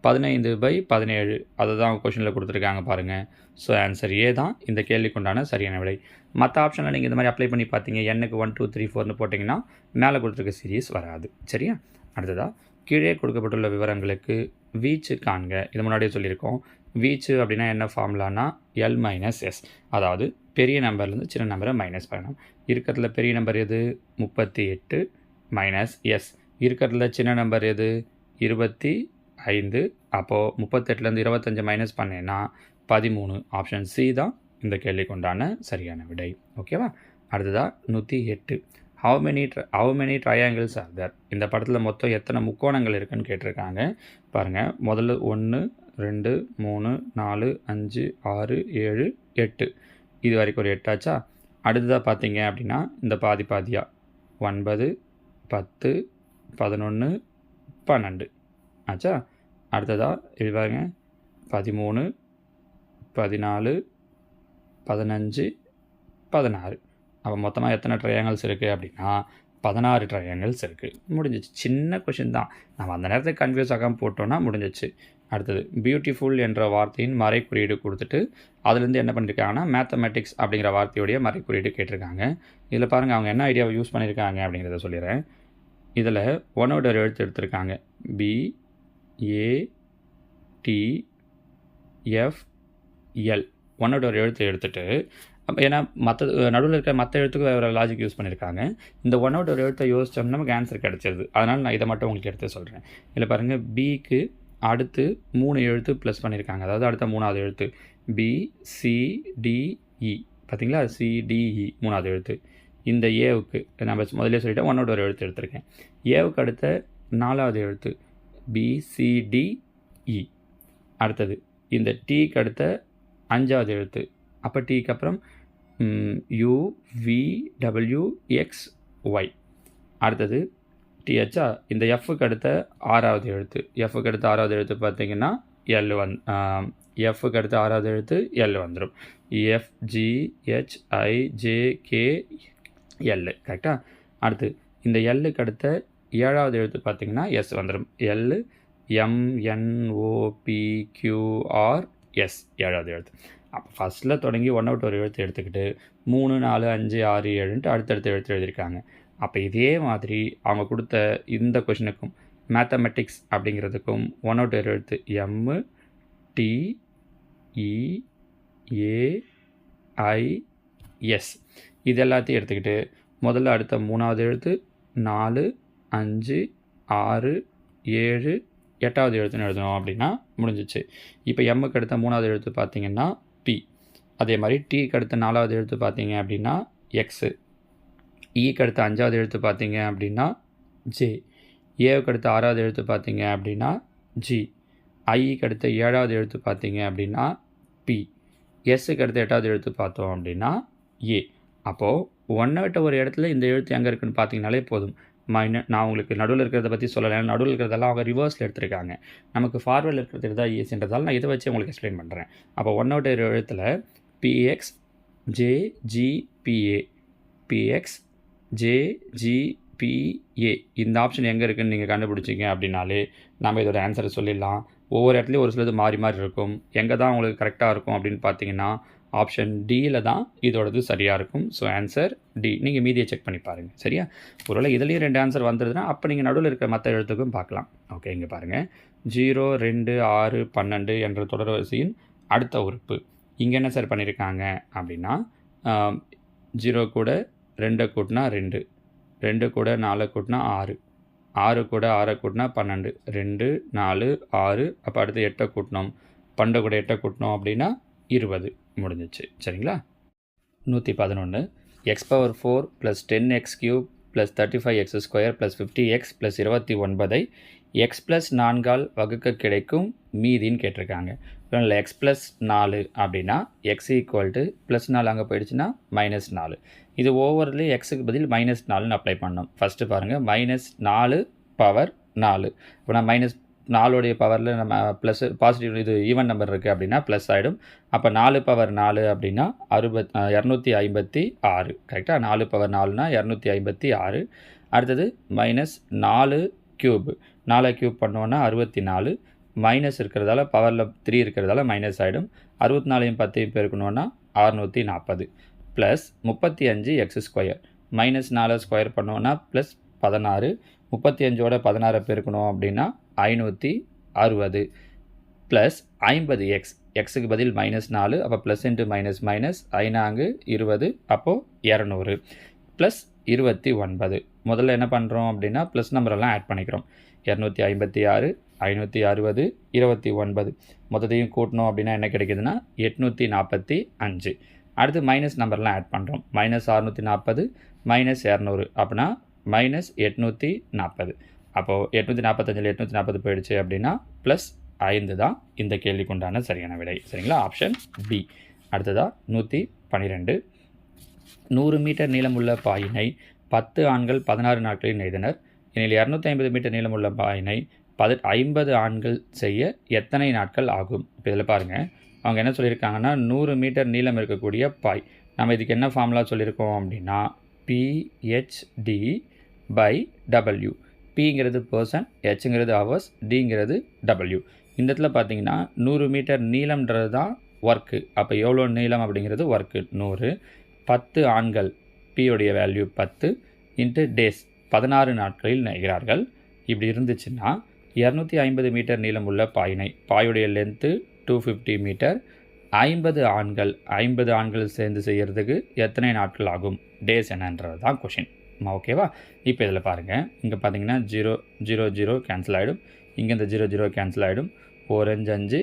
15/17. அதை தான் கொஷனில் கொடுத்துருக்காங்க பாருங்கள். ஸோ ஆன்சர் ஏ தான் இந்த கேள்விக்கு உண்டான சரியான விடை. மற்ற ஆப்ஷனில் நீங்கள் இந்த மாதிரி அப்ளை பண்ணி பார்த்தீங்க n-க்கு 1 2 3 4ன்னு போட்டிங்கன்னா மேலே கொடுத்துருக்க சீரீஸ் வராது. சரியா? அடுத்ததாக கீழே கொடுக்கப்பட்டுள்ள விவரங்களுக்கு வீச்சு காண்க. இது முன்னாடியே சொல்லியிருக்கோம். வீச்சு அப்படின்னா என்ன ஃபார்முலானா L - S. அதாவது பெரிய நம்பர்லேருந்து சின்ன நம்பரை மைனஸ் பண்ணணும். இருக்கிறதுல பெரிய நம்பர் எது? 38 - S. இருக்கிறதுல சின்ன நம்பர் எது? 25. அப்போது 38லேருந்து 25 மைனஸ் பண்ணேன்னா 13. ஆப்ஷன் சி தான் இந்த கேள்விக்கு உண்டான சரியான விடை. ஓகேவா? அடுத்ததாக 108. How many triangles are there? இந்த படத்தில் மொத்தம் எத்தனை முக்கோணங்கள் இருக்குன்னு கேட்டிருக்காங்க. பாருங்கள், முதல்ல 1 2 3 4 5 6 7 8. இது வரைக்கும் ஒரு 8 ஆச்சா? அடுத்ததாக பார்த்தீங்க அப்படின்னா இந்த பாதியாக 9 10 11 12 ஆச்சா? அடுத்ததாக இது பாருங்க 13 14 15 16. அப்போ மொத்தமாக எத்தனை ட்ரையாங்கிள்ஸ் இருக்குது அப்படின்னா 16 ட்ரையாங்கிள்ஸ் இருக்குது. முடிஞ்சிச்சு. சின்ன கொஷின் தான். நம்ம அந்த நேரத்துக்கு கன்ஃபியூஸ் ஆகாமல் போட்டோன்னா முடிஞ்சிச்சு. அடுத்தது பியூட்டிஃபுல் என்ற வார்த்தையின் மறைக்குறியீடு கொடுத்துட்டு அதுலேருந்து என்ன பண்ணியிருக்காங்கன்னா மேத்தமெட்டிக்ஸ் அப்படிங்கிற வார்த்தையுடைய மறைக்குறியீடு கேட்டிருக்காங்க. இதில் பாருங்கள் அவங்க என்ன ஐடியாவை யூஸ் பண்ணியிருக்காங்க அப்படிங்கிறத சொல்லிடுறேன். இதில் ஒன்னோட எழுத்து எடுத்திருக்காங்க. BATFL ஒன்னோட ஒரு எழுத்து எடுத்துகிட்டு, ஏன்னா நடுவில் இருக்கிற மற்ற எழுத்துக்கு வேறு லாஜிக் யூஸ் பண்ணியிருக்காங்க. இந்த ஒன்னோட ஒரு எழுத்தை யோசிச்சோம்னா நமக்கு ஆன்சர் கிடச்சிருது. அதனால் நான் இதை மட்டும் உங்களுக்கு எடுத்து சொல்கிறேன். இதில் பாருங்கள், பிக்கு அடுத்து 3 எழுத்து ப்ளஸ் பண்ணியிருக்காங்க. அதாவது அடுத்த 3வது எழுத்து BCDE. பார்த்தீங்களா? CDE 3வது எழுத்து. இந்த ஏவுக்கு நம்ம முதலே சொல்லிட்டேன், ஒன்னோட ஒரு எழுத்து எடுத்திருக்கேன். ஏவுக்கு அடுத்த 4வது எழுத்து BCDE. அடுத்தது இந்த டீக்கு அடுத்த 5வது எழுத்து. அப்போ டீக்கு அப்புறம் UVWXY. அடுத்தது டிஹெச்சா? இந்த எஃப்க்கு அடுத்த 6வது எழுத்து. எஃப்க்கு அடுத்த 6வது எழுத்து பார்த்தீங்கன்னா எஃப்க்கு அடுத்த 6வது எழுத்து எல் வந்துடும். FGHIJKL. கரெக்டாக? அடுத்து இந்த எல்லுக்கு அடுத்த 7வது எழுத்து பார்த்தீங்கன்னா எஸ் வந்துடும். LMNOPQRS 7வது எழுத்து. அப்போ ஃபஸ்ட்டில் தொடங்கி ஒன் அவுட் ஒரு எழுத்து எடுத்துக்கிட்டு 3 4 5 6 7ன்ட்டு அடுத்தடுத்த எழுத்து எழுதியிருக்காங்க. அப்போ இதே மாதிரி அவங்க கொடுத்த இந்த கொஷினுக்கும் மேத்தமெட்டிக்ஸ் அப்படிங்கிறதுக்கும் ஒன் அவுட் ஒரு எழுத்து MTEAIS இது எல்லாத்தையும் எடுத்துக்கிட்டு முதல்ல அடுத்த 3வது எழுத்து 4 5 6 7 8வது எழுத்துன்னு எழுதணும் அப்படின்னா முடிஞ்சிச்சு. இப்போ எம்முக்கு அடுத்த 3வது எழுத்து பார்த்தீங்கன்னா P. அதே மாதிரி டீக்கு அடுத்த 4வது எழுத்து பார்த்தீங்க அப்படின்னா X. ஈக்கு அடுத்த 5வது எழுத்து பார்த்தீங்க அப்படின்னா ஜே. ஏவுக்கு அடுத்த 6வது எழுத்து பார்த்தீங்க அப்படின்னா ஜி. ஐக்கு அடுத்த 7வது எழுத்து பார்த்தீங்க அப்படின்னா பி. எஸ்ஸுக்கு அடுத்த 8வது எழுத்து பார்த்தோம் அப்படின்னா ஏ. அப்போது ஒன்றை விட்ட ஒரு இடத்துல இந்த எழுத்து எங்கே இருக்குதுன்னு பார்த்தீங்கனாலே போதும். நான் உங்களுக்கு நடுவில் இருக்கிறத பற்றி சொல்லலை. நடுவில் இருக்கிறதெல்லாம் அவங்க ரிவர்ஸில் எடுத்திருக்காங்க. நமக்கு ஃபார்வர்டில் இருக்கிறது தான் ஈஸின்றதால் நான் இதை வச்சு உங்களுக்கு எக்ஸ்பிளைன் பண்ணுறேன். அப்போ ஒன்றை விட்ட ஒரு எழுத்தில் பிஎக்ஸ் ஜேஜிபிஏ, பிஎக்ஸ் ஜேஜிபிஏ இந்த ஆப்ஷன் எங்கே இருக்குதுன்னு நீங்கள் கண்டுபிடிச்சிங்க அப்படின்னாலே நம்ம இதோட ஆன்சரை சொல்லிடலாம். ஒவ்வொரு இடத்துலையும் ஒரு சிலது மாறி மாறி இருக்கும். எங்கே தான் உங்களுக்கு கரெக்டாக இருக்கும் அப்படின்னு பார்த்தீங்கன்னா ஆப்ஷன் டியில் தான் இதோடது சரியாக இருக்கும். So answer D. நீங்கள் மீதியை செக் பண்ணி பாருங்கள். சரியா? ஒருவேளை இதுலேயும் 2 ஆன்சர் வந்துடுதுன்னா அப்போ நீங்கள் நடுவில் இருக்கிற மற்ற எழுத்துக்கும் பார்க்கலாம். ஓகே, இங்கே பாருங்கள். 0, 2, 6, 12 என்ற தொடர்வரிசையின் அடுத்த உறுப்பு. இங்கே என்ன சார் பண்ணியிருக்காங்க அப்படின்னா 0 கூட 2 கூட்டினா 2, 2 கூட 4 கூட்டினா 6, 6 கூட 6 கூட்டினா 12, 2, 4, 6. அப்போ அடுத்து 8 கூட்டணும். 12 கூட 8 கூட்டணும் அப்படின்னா 20 முடிஞ்சிச்சு. சரிங்களா? 111 x⁴ + 10x³ + 35x² + 50x + 29 x + 4ஆல் வகுக்க கிடைக்கும் மீதின்னு கேட்டிருக்காங்க. இல்லை x + 4 அப்படின்னா x +4 அங்கே போயிடுச்சுன்னா -4. இது ஓவரில் எக்ஸுக்கு பதில் -4ன்னு அப்ளை பண்ணணும். ஃபஸ்ட்டு பாருங்கள், -4 பவர் 4. இப்போ நான் -4 பவரில் நம்ம ப்ளஸ் பாசிட்டிவ் இது ஈவன் நம்பர் இருக்குது அப்படின்னா ப்ளஸ் ஆகிடும். அப்போ 4 பவர் 4 அப்படின்னா 256. கரெக்டாக? 4 பவர் 4னா 256. அடுத்தது -4 க்யூப். 4 க்யூப் பண்ணோன்னா 64. மைனஸ் இருக்கிறதால பவரில் 3 இருக்கிறதால மைனஸ் ஆகிடும். 64ஐயும் 10ஐயும் பெருக்கணுன்னா 640 ப்ளஸ் 35x². -4 ஸ்கொயர் பண்ணோன்னா ப்ளஸ் 16. 35ஓட 16 பெருக்கணும் அப்படின்னா 560 ப்ளஸ் 50x. எக்ஸுக்கு பதில் -4. அப்போ ப்ளஸ் இன்ட்டு மைனஸ் மைனஸ் 5 20. அப்போது 200 ப்ளஸ் 29. முதல்ல என்ன பண்ணுறோம் அப்படின்னா ப்ளஸ் நம்பரெல்லாம் ஆட் பண்ணிக்கிறோம். 256, 560, 29 மொத்தத்தையும் கூட்டணும் அப்படின்னா என்ன கிடைக்குதுன்னா 845. அடுத்து மைனஸ் நம்பர்லாம் ஆட் பண்ணுறோம். -640 -200 அப்படின்னா -840. அப்போது 845 840 போயிடுச்சு அப்படின்னா ப்ளஸ் 5 தான் இந்த கேள்விக்கு உண்டான சரியான விடை. சரிங்களா? Option B. அடுத்ததாக 112 100 மீட்டர் நீளமுள்ள பாயினை 10 ஆண்கள் 16 நாட்களில் நெய்தனர். எனில் 250 மீட்டர் நீளமுள்ள பாயினை 50 ஆண்கள் செய்ய எத்தனை நாட்கள் ஆகும்? இப்போ இதில் பாருங்கள், அவங்க என்ன சொல்லியிருக்காங்கன்னா 100 மீட்டர் நீளம் இருக்கக்கூடிய பாய். நம்ம இதுக்கு என்ன ஃபார்முலா சொல்லியிருக்கோம் அப்படின்னா PHD/W. Pங்கிறது பர்சன், ஹெச்ங்கிறது ஹவர்ஸ், டிங்கிறது W. இந்த இடத்துல பார்த்தீங்கன்னா 100 மீட்டர் நீளம்ன்றது தான் ஒர்க்கு. அப்போ எவ்வளோ நீளம் அப்படிங்கிறது ஒர்க்கு 100. 10 ஆண்கள், பியோடைய வேல்யூ 10 இன்ட்டு டேஸ் 16 நாட்களில் நெய்கிறார்கள். இப்படி இருந்துச்சுன்னா 250 மீட்டர் நீளம் உள்ள பாயினை, பாயுடைய லென்த்து 250 மீட்டர், 50 ஆண்கள் சேர்ந்து செய்கிறதுக்கு எத்தனை நாட்கள் ஆகும்? டேஸ் என்னன்றது தான் கொஷின். ஓகேவா? இப்போ இதில் பாருங்கள், இங்கே பார்த்தீங்கன்னா 0 0 0 கேன்சல் ஆகிடும். இங்கே இந்த 0 0 கேன்சல் ஆகிடும். 4 5 5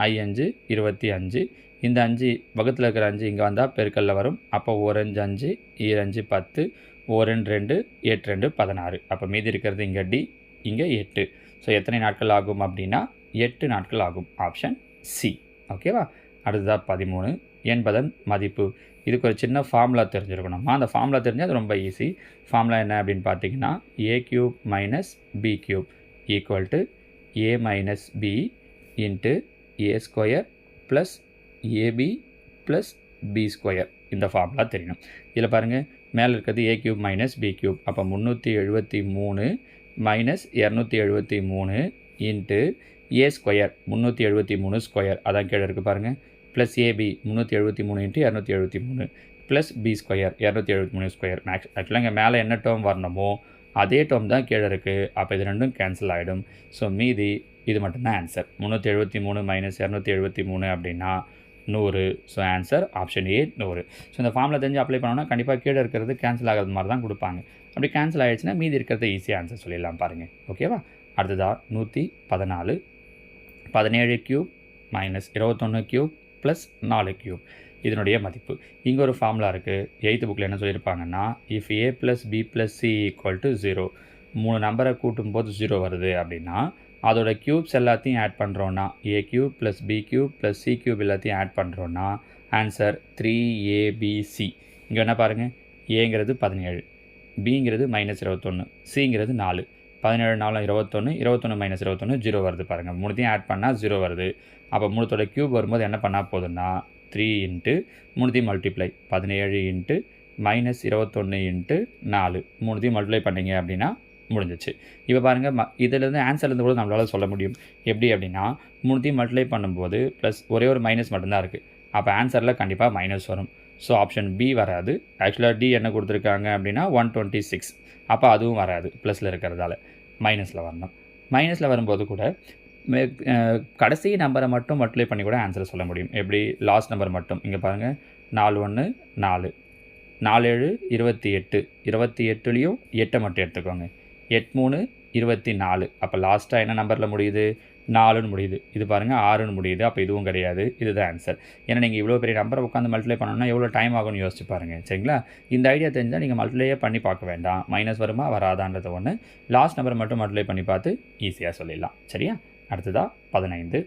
I 5 25. இந்த 5 பக்கத்தில் இருக்கிற 5 இங்கே வந்தால் பெருக்கல்ல வரும். அப்போ 4 5 5 2 5 10, 4 2 8 2 16. அப்போ மீதி இருக்கிறது இங்கே டி, இங்கே 8. ஸோ எத்தனை நாட்கள் ஆகும் அப்படின்னா 8 நாட்கள் ஆகும். Option C. ஓகேவா? அடுத்ததாக 13 என்பதன் மதிப்பு. இதுக்கு ஒரு சின்ன ஃபார்முலா தெரிஞ்சிருக்கணுமா? அந்த ஃபார்முலா தெரிஞ்சால் அது ரொம்ப ஈஸி. ஃபார்முலா என்ன அப்படின்னு பார்த்தீங்கன்னா a³ - b³ equal to a - b into a² plus ab plus b². இந்த ஃபார்முலா தெரியணும். இதில் பாருங்கள், மேலே இருக்கிறது a³ - b³. அப்போ 373 மைனஸ் 273 இன்ட்டு a² 373 ஸ்கொயர், அதான் கீழே இருக்குது பாருங்கள், plus AB 373 into 273 plus b² 273 square. ஆக்சுவலாக இங்கே மேலே என்ன டேர்ம் வரணுமோ அதே டேர்ம் தான் கீழே இருக்குது. அப்போ இது ரெண்டும் கேன்சல் ஆகிடும். ஸோ மீதி இது மட்டும்தான் ஆன்சர். 373 மைனஸ் 273 அப்படின்னா 100. So answer option A 100. So இந்த ஃபார்மில் தெரிஞ்சு அப்ளை பண்ணோன்னா கண்டிப்பாக கீழே இருக்கிறது கேன்சல் ஆகிறது மாதிரி தான் கொடுப்பாங்க. அப்படி கேன்சல் ஆகிடுச்சுன்னா மீதி இருக்கிறத ஈஸியாக ஆன்சர் சொல்லிடலாம் பாருங்கள். ஓகேவா? அடுத்ததாக 114 17³ - 21³ + 4³ இதனுடைய மதிப்பு. இங்கே ஒரு ஃபார்முலா இருக்குது. 8th புக்கில் என்ன சொல்லியிருப்பாங்கன்னா, இஃப் a + b + c = 0, 3 நம்பரை கூட்டும்போது 0 வருது அப்படின்னா அதோட க்யூப்ஸ் எல்லாத்தையும் ஆட் பண்ணுறோன்னா a³ + b³ + c³ எல்லாத்தையும் ஆட் பண்ணுறோன்னா ஆன்சர் 3abc. இங்கே என்ன பாருங்கள், ஏங்கிறது 17, பிங்கிறது -21, சிங்கிறது 4. 17 4 21, 21 - 21 0 வருது பாருங்கள். மூணுத்தையும் ஆட் பண்ணால் 0 வருது. அப்போ மூணுத்தோட க்யூப் வரும்போது என்ன பண்ணால் போதுன்னா 3 × மூணுத்தையும் மல்டிப்ளை 17 × -21 × 4 மூணுத்தையும் மல்டிப்ளை பண்ணிங்க அப்படின்னா முடிஞ்சிச்சு. இப்போ பாருங்கள், இதிலேருந்து ஆன்சர்லேருந்து கூட நம்மளால் சொல்ல முடியும். எப்படி அப்படின்னா மூணுத்தையும் மல்டிப்ளை பண்ணும்போது ப்ளஸ் ஒரே ஒரு மைனஸ் மட்டும்தான் இருக்குது. அப்போ ஆன்சரில் கண்டிப்பாக மைனஸ் வரும். ஸோ ஆப்ஷன் பி வராது. ஆக்சுவலாக டி என்ன கொடுத்துருக்காங்க அப்படின்னா 126. அப்போ அதுவும் வராது, ப்ளஸில் இருக்கிறதால மைனஸில் வரணும். மைனஸில் வரும்போது கூட கடைசி நம்பரை மட்டும் மல்டிப்ளை பண்ணி கூட ஆன்சரை சொல்ல முடியும். எப்படி, லாஸ்ட் நம்பர் மட்டும். இங்கே பாருங்கள், 4 1 4, 4 7 28, 28லேயும் 8 மட்டும் எடுத்துக்கோங்க. 8 3 24. அப்போ லாஸ்ட்டாக என்ன நம்பரில் முடியுது, 4ன்னு முடியுது. இது பாருங்கள் 6ன்னு முடியுது. அப்போ இதுவும் கிடையாது. இதுதான் ஆன்சர். ஏன்னா நீங்கள் இவ்வளோ பெரிய நம்பரை உட்காந்து மல்டிப்ளை பண்ணணும்னா எவ்வளோ டைம் ஆகும்னு யோசிச்சு பாருங்கள். சரிங்களா? இந்த ஐடியா தெரிஞ்சால் நீங்கள் மல்டிப்ளையே பண்ணி பார்க்க வேண்டாம். மைனஸ் வருமா வராதான்றது ஒன்று. லாஸ்ட் நம்பரை மட்டும் மல்டிப்ளை பண்ணி பார்த்து ஈஸியாக சொல்லிடலாம். சரியா? அடுத்ததாக 15.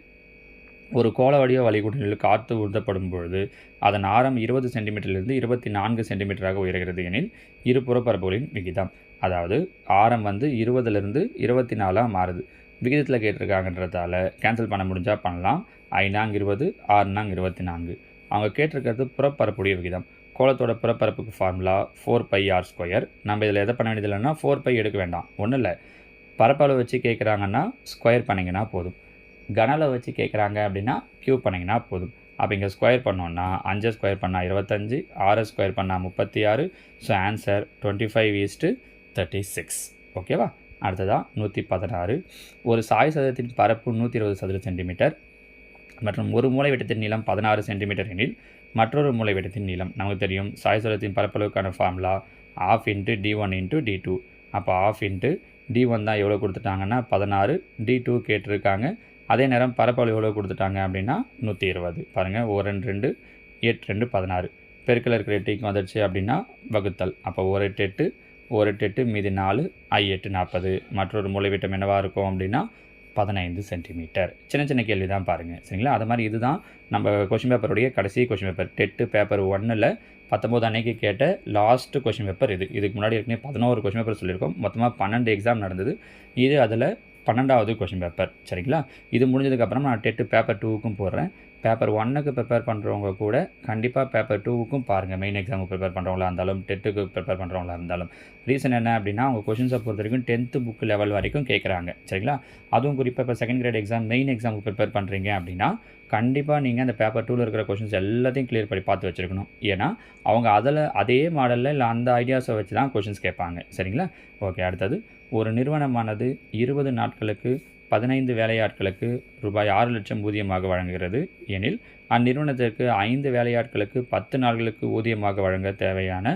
ஒரு கோள வடிவ வளைகுடலில் காற்று ஊர்தப்படும் பொழுது அதன் ஆரம் 20 சென்டிமீட்டரிலிருந்து 24 சென்டிமீட்டராக உயர்கிறது எனில் இரு புறப்பரப்புகளின் விகிதம். அதாவது ஆரம் 20லிருந்து 24 மாறுது. விகிதத்தில் கேட்டிருக்காங்கன்றதால கேன்சல் பண்ண முடிஞ்சால் பண்ணலாம். 5 20, 6 24. அவங்க கேட்டிருக்கிறது புறப்பரப்புடைய விகிதம். கோளத்தோட புறப்பரப்புக்கு ஃபார்முலா 4πr². நம்ம இதில் எதை பண்ண வேண்டியது இல்லைன்னா 4π எடுக்க வேண்டாம். ஒன்றும் இல்லை, பரப்பளவு வச்சு கேட்குறாங்கன்னா ஸ்கொயர் பண்ணிங்கன்னா போதும். கனளவு வச்சு கேட்குறாங்க அப்படின்னா க்யூப் பண்ணிங்கன்னா போதும். அப்போ இங்கே ஸ்கொயர் பண்ணோன்னா 5 ஸ்கொயர் பண்ணால் 25, 6 ஸ்கொயர் பண்ணால் 36. So answer 25:36. ஓகேவா? அடுத்ததாக 116. ஒரு சாய் சதுரத்தின் பரப்பு 120 சதுர சென்டிமீட்டர் மற்றும் ஒரு மூலை விட்டத்தின் நீளம் 16 சென்டிமீட்டர் எனில் மற்றொரு மூலை விட்டத்தின் நீளம், நமக்கு தெரியும் சாய் சதுரத்தின் பரப்பளவுக்கான ஃபார்முலா ½ × d1 × d2. அப்போ ½ d1 தான் எவ்வளோ கொடுத்துட்டாங்கன்னா 16, d2 கேட்டிருக்காங்க. அதே நேரம் பரப்பளவு எவ்வளோ கொடுத்துட்டாங்க அப்படின்னா 120. பாருங்கள், 1 2 2, 8 2 16. பெருக்கில் இருக்கிற 8க்கு வந்துடுச்சு அப்படின்னா வகுத்தல். அப்போ 1 8 8, 1 8 8 மீதி 4, I 8 40. மற்றொரு மூலைவிட்டம் என்னவாக இருக்கும் அப்படின்னா 15 சென்டிமீட்டர். சின்ன சின்ன கேள்வி தான் பாருங்கள். சரிங்களா? அது மாதிரி இதுதான் நம்ம கொஷின் பேப்பருடைய கடைசி கொஷின் பேப்பர். டெட்டு பேப்பர் 1ல் 19 அன்னைக்கு கேட்ட லாஸ்ட்டு கொஷின் பேப்பர் இது. இதுக்கு முன்னாடி ஏற்கனவே 11 கொஷின் பேப்பர் சொல்லியிருக்கோம். மொத்தமாக 12 எக்ஸாம் நடந்தது. இது அதில் 12வது கொஷின் பேப்பர். சரிங்களா? இது முடிஞ்சதுக்கப்புறம் நான் டெட்டு பேப்பர் 2க்கும் போடுறேன். பேப்பர் 1க்கு ப்ரிப்பேர் பண்ணுறவங்க கூட கண்டிப்பாக பேப்பர் 2க்கும் பாருங்கள். மெயின் எக்ஸாமுக்கு ப்ரிப்பேர் பண்ணுறவங்களா இருந்தாலும் டெட்டுக்கு ப்ரிப்பேர் பண்ணுறவங்களா இருந்தாலும். ரீசன் என்ன அப்படின்னா அவங்க கொஷின்ஸை பொறுத்த வரைக்கும் 10th புக் லெவல் வரைக்கும் கேட்குறாங்க. சரிங்களா? அதுவும் குறிப்பாக இப்போ செகண்ட் கிரேட் எக்ஸாம் மெயின் எக்ஸாமுக்கு ப்ரிப்பேர் பண்ணுறீங்க அப்படின்னா கண்டிப்பாக நீங்கள் அந்த பேப்பர் 2ல் இருக்கிற கொஷின்ஸ் எல்லாத்தையும் கிளியர் பண்ணி பார்த்து வச்சுருக்கணும். ஏன்னா அவங்க அதில் அதே மாடலில் இல்லை அந்த ஐடியாஸை வச்சு தான் கொஷின்ஸ் கேட்பாங்க. சரிங்களா? ஓகே. அடுத்தது, ஒரு நிறுவனமானது 20 நாட்களுக்கு 15 வேலையாட்களுக்கு ரூபாய் 6 லட்சம் ஊதியமாக வழங்குகிறது எனில் அந்நிறுவனத்திற்கு 5 வேலையாட்களுக்கு 10 நாட்களுக்கு ஊதியமாக வழங்க தேவையான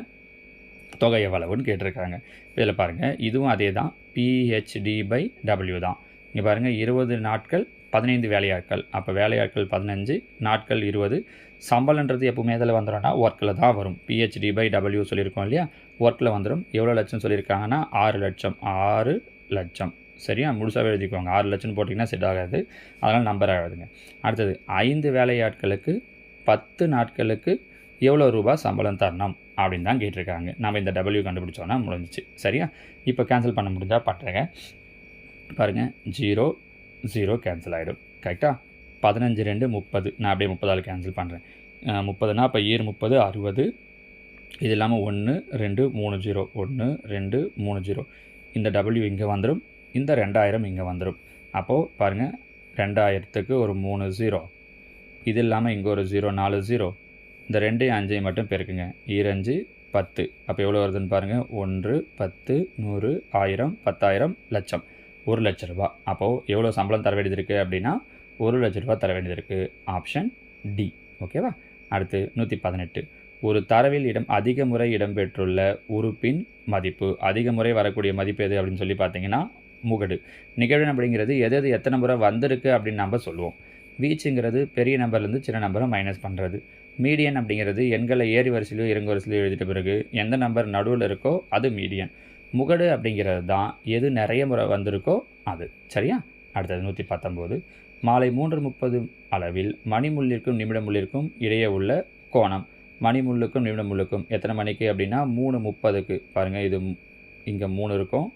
தொகை எவ்வளவுன்னு கேட்டிருக்காங்க. இதில் பாருங்கள், இதுவும் அதே தான், PHD/W தான். இங்கே பாருங்கள், 20 நாட்கள் 15 வேலையாட்கள். அப்போ வேலையாட்கள் 15, நாட்கள் 20. சம்பளன்றது எப்பவுமே இதில் வந்துடும்னா ஒர்க்கில் தான் வரும். PHD/W சொல்லியிருக்கோம் இல்லையா, ஒர்க்கில் வந்துடும். எவ்வளோ லட்சம் சொல்லியிருக்காங்கன்னா 6 லட்சம். 6 லட்சம். சரியா? முழுசாகவே எழுதிக்கோங்க. 6 லட்சம்னு போட்டிங்கன்னா செட் ஆகாது, அதனால் நம்பர் ஆகுதுங்க. அடுத்தது, 5 வேலையாட்களுக்கு 10 நாட்களுக்கு எவ்வளோ ரூபா சம்பளம் தரணும் அப்படின்னு தான் கேட்டிருக்காங்க. நம்ம இந்த W கண்டுபிடிச்சோன்னா முடிஞ்சிச்சு. சரியா? இப்போ கேன்சல் பண்ண முடிஞ்சால் பண்ணுறேங்க. பாருங்கள், 0 0 கேன்சல் ஆகிடும். கரெக்டாக? 15 2 30. நான் அப்படியே 30ஆல் கேன்சல் பண்ணுறேன். 30னா அப்போ 30 60. இது இல்லாமல் 1 2 3 0. 1 2 3 0. இந்த W இங்கே வந்துடும். இந்த 2000 இங்கே வந்துடும். அப்போது பாருங்கள், 2000க்கு ஒரு 3 0. இது இல்லாமல் இங்கே ஒரு 0 4 0. இந்த 2 5 மட்டும் பெருக்குங்க. 2 5 10. அப்போ எவ்வளோ வருதுன்னு பாருங்கள். 1 10 100 1000 10000 லட்சம். 1 லட்ச ரூபா. அப்போது எவ்வளோ சம்பளம் தர வேண்டியது இருக்குது அப்படின்னா 1 லட்ச ரூபா தர வேண்டியது இருக்குது. Option D. ஓகேவா? அடுத்து 118. ஒரு தரவில் அதிக முறை இடம்பெற்றுள்ள உறுப்பின் மதிப்பு. அதிக முறை வரக்கூடிய மதிப்பு எது அப்படின்னு சொல்லி பார்த்தீங்கன்னா முகடு. நிகழ்வு அப்படிங்கிறது எது எத்தனை முறை வந்திருக்கு அப்படின்னு நம்ம சொல்லுவோம். வீச்சுங்கிறது பெரிய நம்பர்லேருந்து சின்ன நம்பரை மைனஸ் பண்ணுறது. மீடியன் அப்படிங்கிறது எண்களை ஏறி வரிசையிலோ இறங்கு வரிசையிலோ எழுதிட்ட பிறகு எந்த நம்பர் நடுவில் இருக்கோ அது மீடியன். முகடு அப்படிங்கிறது தான் எது நிறைய முறை வந்திருக்கோ அது. சரியா? அடுத்தது 119. மாலை 3:30 அளவில் மணிமுள்ளிற்கும் நிமிடமுள்ளிற்கும் இடையே உள்ள கோணம். மணிமுள்ளுக்கும் நிமிடமுள்ளுக்கும் எத்தனை மணிக்கு அப்படின்னா 3:30க்கு. பாருங்கள், இது இங்கே 3 இருக்கும்,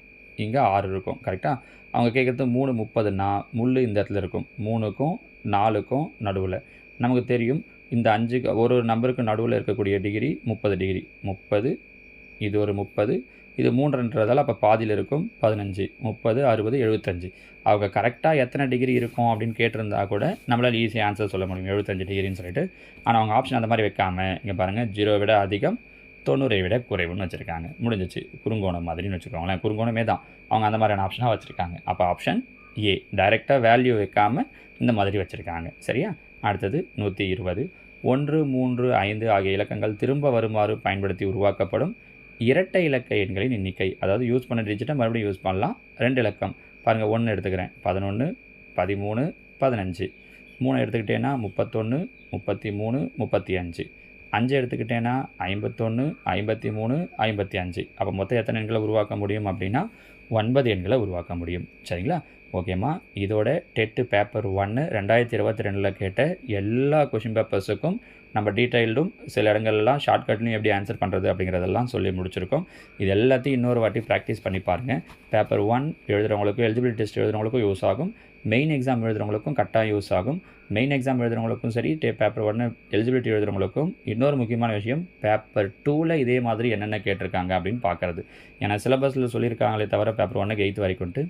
இங்கே 6 இருக்கும். கரெக்டாக? அவங்க கேட்குறது 3:30ன்னா முள் இந்த இடத்துல இருக்கும். 3க்கும் 4க்கும் நடுவில். நமக்கு தெரியும் இந்த 5க்கு ஒரு நம்பருக்கு நடுவில் இருக்கக்கூடிய டிகிரி 30 டிகிரி. 30, இது ஒரு 30, இது 3ன்றதால் அப்போ பாதியில் இருக்கும் 15. 30, 60, 75. அவங்க கரெக்டாக எத்தனை டிகிரி இருக்கும் அப்படின்னு கேட்டிருந்தா கூட நம்மளால் ஈஸியாக ஆன்சர் சொல்ல முடியும், 75 டிகிரின்னு சொல்லிட்டு. ஆனால் அவங்க ஆப்ஷன் அந்த மாதிரி வைக்காமல் இங்கே பாருங்கள், 0 விட அதிகம் 90 விட குறைவுன்னு வச்சுருக்காங்க. முடிஞ்சிச்சு. குறுங்கோணம் மாதிரின்னு வச்சுக்கோங்களேன். குறுங்கோணமே தான் அவங்க அந்த மாதிரியான ஆப்ஷனாக வச்சுருக்காங்க. அப்போ ஆப்ஷன் ஏ, டைரெக்டாக வேல்யூ வைக்காமல் இந்த மாதிரி வச்சுருக்காங்க. சரியா? அடுத்தது 120. 1, 3, 5 ஆகிய இலக்கங்கள் திரும்ப வருமாறு பயன்படுத்தி உருவாக்கப்படும் இரட்டை இலக்க எண்களின் எண்ணிக்கை. அதாவது யூஸ் பண்ண டிஜிட்டை மறுபடியும் யூஸ் பண்ணலாம். 2 இலக்கம் பாருங்கள், 1 எடுத்துக்கிறேன், 11, 13, 15. 3 எடுத்துக்கிட்டேன்னா 31, 33, 35. 5 எடுத்துக்கிட்டேன்னா 51, 53, 55. அப்போ மொத்தம் எத்தனை எண்களை உருவாக்க முடியும் அப்படின்னா 9 எண்களை உருவாக்க முடியும். சரிங்களா? ஓகேம்மா. இதோட டெட்டு பேப்பர் 1 2022 கேட்ட எல்லா கொஷின் பேப்பர்ஸுக்கும் நம்ம டீட்டெயில்டும் சில இடங்கள்லாம் ஷார்ட்கட்லையும் எப்படி ஆன்சர் பண்ணுறது அப்படிங்கிறதெல்லாம் சொல்லி முடிச்சிருக்கோம். இது எல்லாத்தையும் இன்னொரு வாட்டி ப்ராக்டிஸ் பண்ணி பாருங்கள். பேப்பர் 1 எழுதுகிறவங்களுக்கும் எலிஜிபிலிட்டி டெஸ்ட் எழுதுகிறவங்களுக்கும் யூஸ் ஆகும். மெயின் எக்ஸாம் எழுதுகிறவங்களுக்கும் கட்டாயம் யூஸ் ஆகும். மெயின் எக்ஸாம் எழுதுகிறவங்களுக்கும் சரி, பேப்பர் 1 எலிஜிபிலிட்டி எழுதுகிறவங்களுக்கும் இன்னொரு முக்கியமான விஷயம், பேப்பர் 2ல் இதே மாதிரி என்னென்ன கேட்டிருக்காங்க அப்படின்னு பார்க்குறது. ஏன்னா சிலபஸில் சொல்லியிருக்காங்களே தவிர பேப்பர் 1க்கு 8th வரைக்கும்ட்டு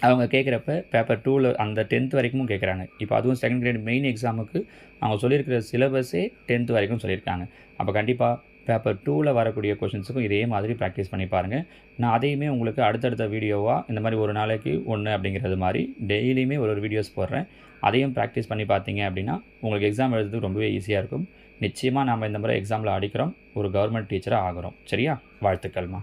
அவங்க கேட்குறப்ப பேப்பர் 2ல் அந்த 10th வரைக்கும் கேட்குறாங்க. இப்போ அதுவும் செகண்ட் கிரேட் மெயின் எக்ஸாமுக்கு அவங்க சொல்லியிருக்கிற சிலபஸே 10th வரைக்கும் சொல்லியிருக்காங்க. அப்போ கண்டிப்பாக பேப்பர் 2ல் வரக்கூடிய கொஷின்ஸுக்கும் இதே மாதிரி ப்ராக்டிஸ் பண்ணி பாருங்கள். நான் அதையுமே உங்களுக்கு அடுத்தடுத்த வீடியோவாக இந்த மாதிரி ஒரு நாளைக்கு 1 அப்படிங்கிறது மாதிரி டெய்லியுமே ஒரு வீடியோஸ் போடுறேன். அதையும் ப்ராக்டிஸ் பண்ணி பார்த்தீங்க அப்படின்னா உங்களுக்கு எக்ஸாம் எழுதுறதுக்கு ரொம்பவே ஈஸியாக இருக்கும். நிச்சயமாக நாம் இந்த முறை எக்ஸாமில் அடிக்கிறோம், ஒரு கவர்மெண்ட் டீச்சராக ஆகிறோம். சரியா? வாழ்த்துக்கள்மா.